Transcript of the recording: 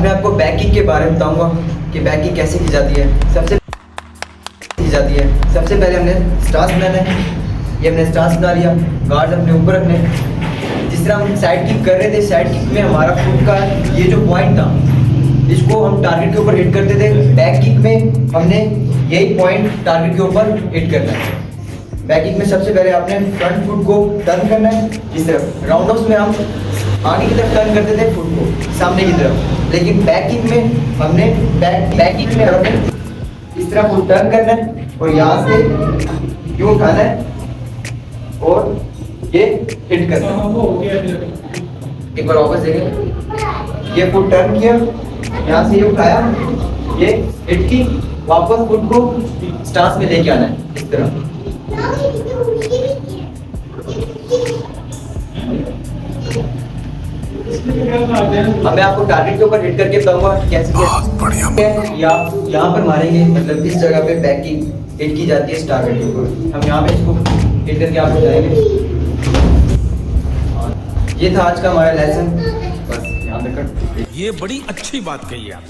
मैं आपको बैकिंग के बारे में बताऊंगा कि बैकिंग कैसे की जाती है। सबसे पहले हमने स्टांस बनाना है। ये हमने स्टांस बना लिया, गार्ड्स अपने ऊपर रखने। जिस तरह हम साइड किक कर रहे थे, साइड किक में हमारा फुट का ये जो पॉइंट था, इसको हम टारगेट के ऊपर हिट करते थे। बैक किक में हमने यही पॉइंट टारगेट के ऊपर हिट करना है। बैक किक में सबसे पहले आपने फ्रंट फुट को टर्न करना है इस तरफ। राउंड ऑफ्स में हम आगे की तरफ टर्न करते थे फुट को, सामने की तरफ, लेकिन बैक किक में हमने बैक किक में हमने इस तरह फुट टर्न करना है और यहाँ से यूं उठाना है और ये हिट करना है। एक बार वापस देखें, ये फुट टर्न किया, यहाँ से ये उठाया, ये हिट की, वापस फुट को स्टांस में लेके आना है इस तरह। मैं आपको टारगेट के ऊपर हिट करके बताऊंगा कैसे यहाँ पर मारेंगे, मतलब इस जगह पे बैक की हिट की जाती है इस टारगेट के ऊपर। हम यहाँ पे इसको हिट करके आपको जाएंगे। ये था आज का हमारा लेसन। बस यहाँ तक। ये बड़ी अच्छी बात कही आप।